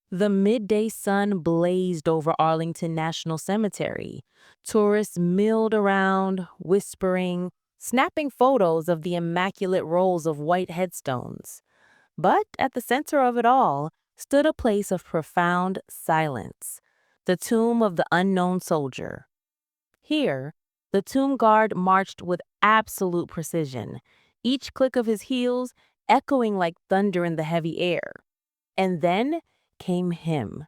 The midday sun blazed over Arlington National Cemetery. Tourists milled around, whispering, snapping photos of the immaculate rows of white headstones. But at the center of it all stood a place of profound silence, the tomb of the unknown soldier. Here, the tomb guard marched with absolute precision, each click of his heels echoing like thunder in the heavy air. And then came him,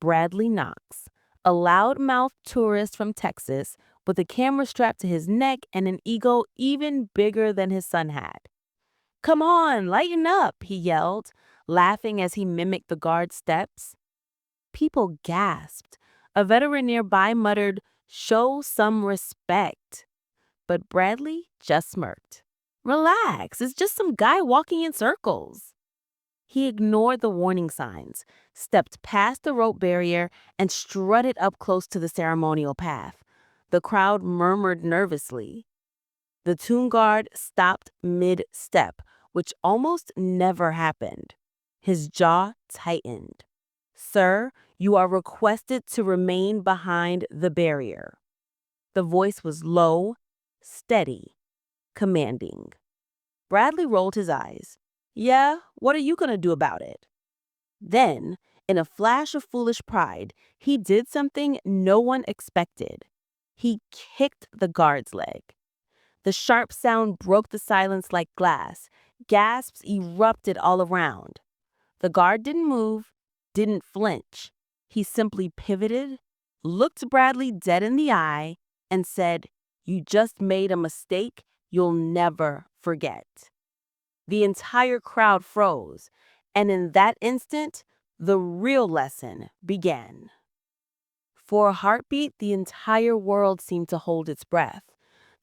Bradley Knox, a loud-mouthed tourist from Texas with a camera strapped to his neck and an ego even bigger than his son had. "Come on, lighten up," he yelled, laughing as he mimicked the guard's steps. People gasped. A veteran nearby muttered, "Show some respect." But Bradley just smirked. "Relax, it's just some guy walking in circles." He ignored the warning signs, stepped past the rope barrier, and strutted up close to the ceremonial path. The crowd murmured nervously. The tomb guard stopped mid-step, which almost never happened. His jaw tightened. "Sir, you are requested to remain behind the barrier." The voice was low, steady, commanding. Bradley rolled his eyes. "Yeah, what are you going to do about it?" Then, in a flash of foolish pride, he did something no one expected. He kicked the guard's leg. The sharp sound broke the silence like glass. Gasps erupted all around. The guard didn't move, didn't flinch. He simply pivoted, looked Bradley dead in the eye, and said, "You just made a mistake you'll never forget." The entire crowd froze, and in that instant, the real lesson began. For a heartbeat, the entire world seemed to hold its breath.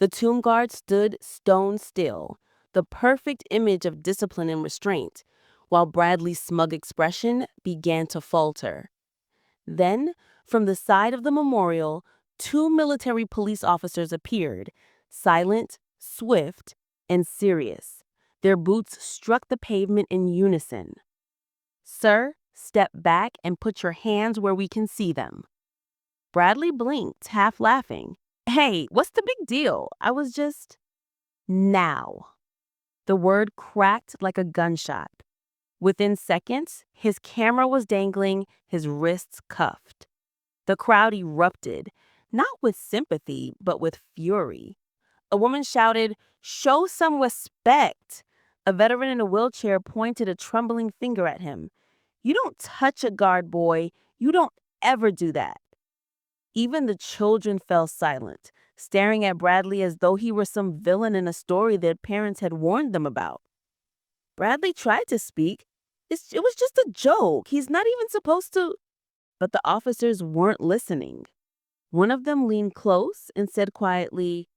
The tomb guard stood stone still, the perfect image of discipline and restraint, while Bradley's smug expression began to falter. Then, from the side of the memorial, two military police officers appeared, silent, swift, and serious. Their boots struck the pavement in unison. "Sir, step back and put your hands where we can see them." Bradley blinked, half laughing. "Hey, what's the big deal? I was just—" "Now." The word cracked like a gunshot. Within seconds, his camera was dangling, his wrists cuffed. The crowd erupted, not with sympathy, but with fury. A woman shouted, "Show some respect." A veteran in a wheelchair pointed a trembling finger at him. "You don't touch a guard, boy. You don't ever do that." Even the children fell silent, staring at Bradley as though he were some villain in a story their parents had warned them about. Bradley tried to speak. It was just a joke. He's not even supposed to. But the officers weren't listening. One of them leaned close and said quietly,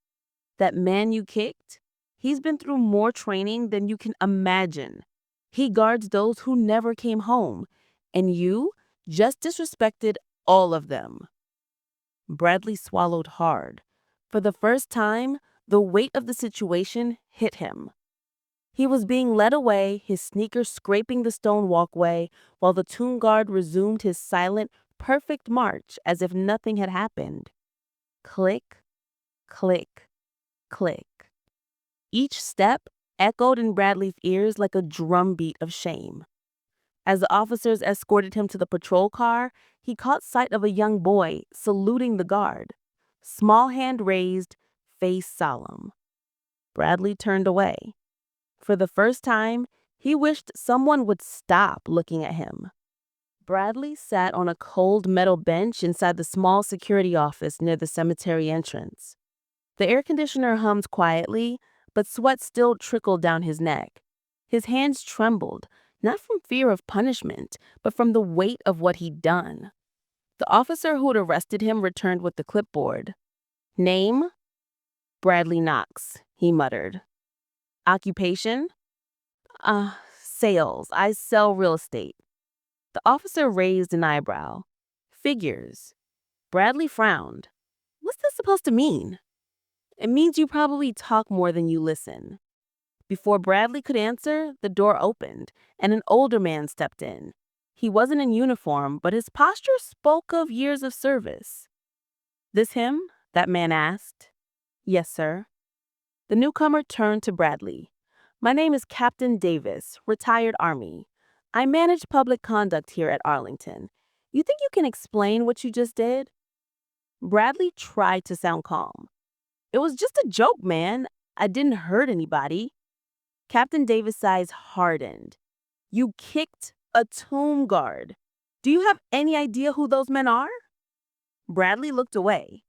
"That man you kicked, he's been through more training than you can imagine. He guards those who never came home, and you just disrespected all of them." Bradley swallowed hard. For the first time, the weight of the situation hit him. He was being led away, his sneakers scraping the stone walkway, while the tomb guard resumed his silent, perfect march as if nothing had happened. Click, click, click. Each step echoed in Bradley's ears like a drumbeat of shame. As the officers escorted him to the patrol car, he caught sight of a young boy saluting the guard. Small hand raised, face solemn. Bradley turned away. For the first time, he wished someone would stop looking at him. Bradley sat on a cold metal bench inside the small security office near the cemetery entrance. The air conditioner hummed quietly, but sweat still trickled down his neck. His hands trembled, not from fear of punishment, but from the weight of what he'd done. The officer who had arrested him returned with the clipboard. "Name?" "Bradley Knox," he muttered. "Occupation?" Sales. I sell real estate." The officer raised an eyebrow. "Figures." Bradley frowned. "What's this supposed to mean?" "It means you probably talk more than you listen." Before Bradley could answer, the door opened, and an older man stepped in. He wasn't in uniform, but his posture spoke of years of service. "This him?" that man asked. "Yes, sir." The newcomer turned to Bradley. "My name is Captain Davis, retired Army. I manage public conduct here at Arlington. You think you can explain what you just did?" Bradley tried to sound calm. "It was just a joke, man. I didn't hurt anybody." Captain Davis' eyes hardened. "You kicked a tomb guard. Do you have any idea who those men are?" Bradley looked away.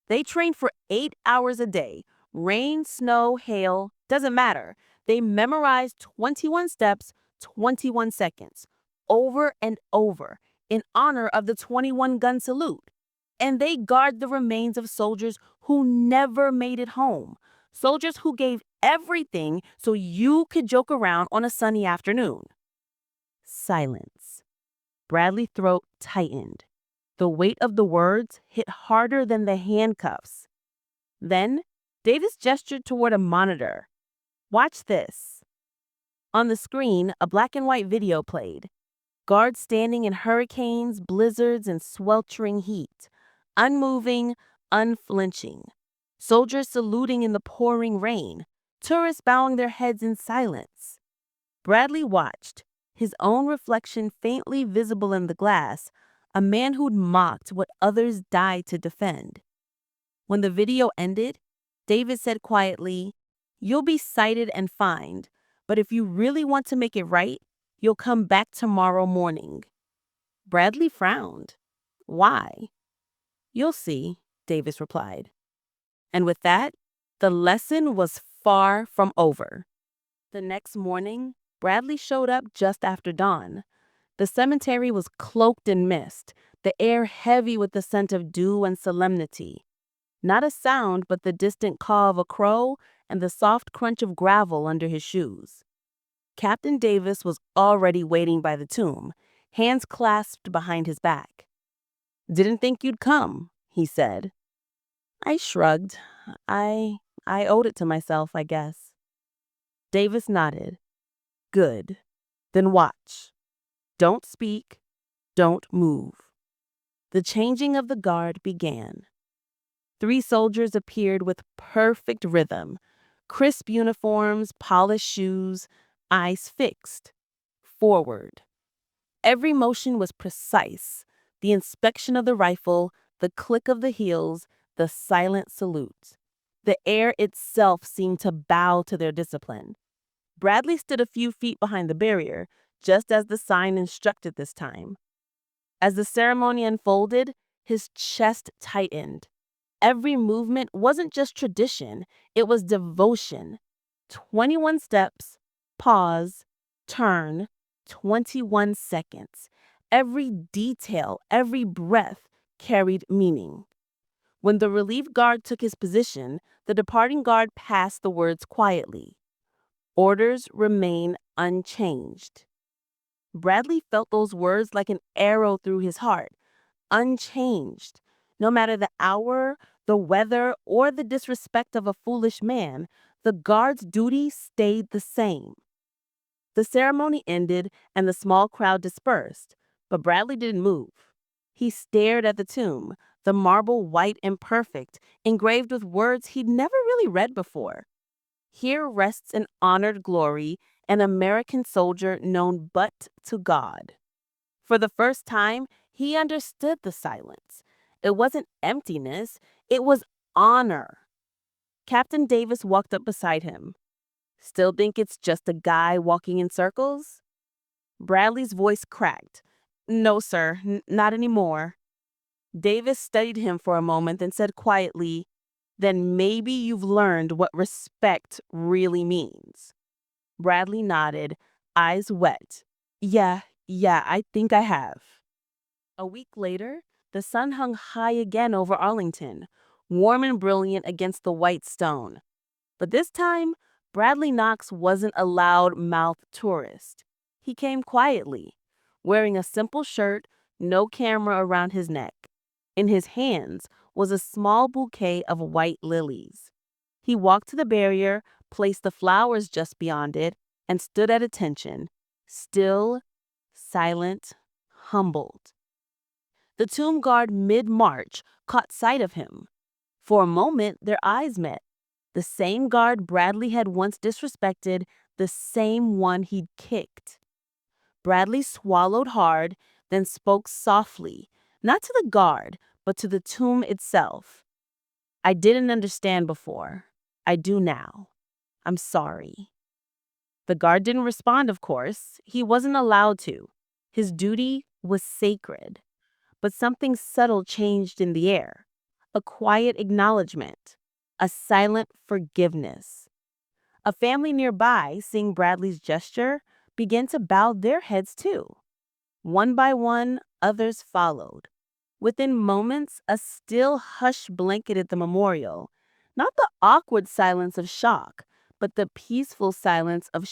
"They train for 8 hours a day. Rain, snow, hail, doesn't matter. They memorize 21 steps, 21 seconds, over and over, in honor of the 21-gun salute. And they guard the remains of soldiers who never made it home. Soldiers who gave everything so you could joke around on a sunny afternoon." Silence. Bradley's throat tightened. The weight of the words hit harder than the handcuffs. Then, Davis gestured toward a monitor. "Watch this." On the screen, a black and white video played. Guards standing in hurricanes, blizzards, and sweltering heat. Unmoving, unflinching. Soldiers saluting in the pouring rain. Tourists bowing their heads in silence. Bradley watched, his own reflection faintly visible in the glass, a man who'd mocked what others died to defend. When the video ended, David said quietly, "You'll be cited and fined, but if you really want to make it right, you'll come back tomorrow morning." Bradley frowned. "Why?" "You'll see," Davis replied. And with that, the lesson was far from over. The next morning, Bradley showed up just after dawn. The cemetery was cloaked in mist, the air heavy with the scent of dew and solemnity. Not a sound but the distant caw of a crow and the soft crunch of gravel under his shoes. Captain Davis was already waiting by the tomb, hands clasped behind his back. "Didn't think you'd come," he said. I shrugged. I owed it to myself, I guess. Davis nodded. "Good. Then watch. Don't speak. Don't move." The changing of the guard began. 3 soldiers appeared with perfect rhythm. Crisp uniforms, polished shoes, eyes fixed. Forward. Every motion was precise. The inspection of the rifle, the click of the heels, the silent salute. The air itself seemed to bow to their discipline. Bradley stood a few feet behind the barrier, just as the sign instructed this time. As the ceremony unfolded, his chest tightened. Every movement wasn't just tradition, it was devotion. 21 steps, pause, turn, 21 seconds. Every detail, every breath carried meaning. When the relief guard took his position, the departing guard passed the words quietly. "Orders remain unchanged." Bradley felt those words like an arrow through his heart. Unchanged. No matter the hour, the weather, or the disrespect of a foolish man, the guard's duty stayed the same. The ceremony ended and the small crowd dispersed, but Bradley didn't move. He stared at the tomb, the marble white and perfect, engraved with words he'd never really read before. "Here rests in honored glory an American soldier known but to God." For the first time, he understood the silence. It wasn't emptiness, it was honor. Captain Davis walked up beside him. "Still think it's just a guy walking in circles?" Bradley's voice cracked. "No, sir, not anymore." Davis studied him for a moment and said quietly, "Then maybe you've learned what respect really means." Bradley nodded, eyes wet. Yeah, I think I have." A week later, the sun hung high again over Arlington, warm and brilliant against the white stone. But this time, Bradley Knox wasn't a loud-mouthed tourist. He came quietly, wearing a simple shirt, no camera around his neck. In his hands was a small bouquet of white lilies. He walked to the barrier, placed the flowers just beyond it, and stood at attention, still, silent, humbled. The tomb guard mid-march caught sight of him. For a moment, their eyes met. The same guard Bradley had once disrespected, the same one he'd kicked. Bradley swallowed hard, then spoke softly, not to the guard, but to the tomb itself. I didn't understand before. I do now. I'm sorry. The guard didn't respond, of course. He wasn't allowed to. His duty was sacred. But something subtle changed in the air. A quiet acknowledgement. A silent forgiveness. A family nearby, seeing Bradley's gesture, began to bow their heads too. One by one, others followed. Within moments, a still hush blanketed the memorial. Not the awkward silence of shock, but the peaceful silence of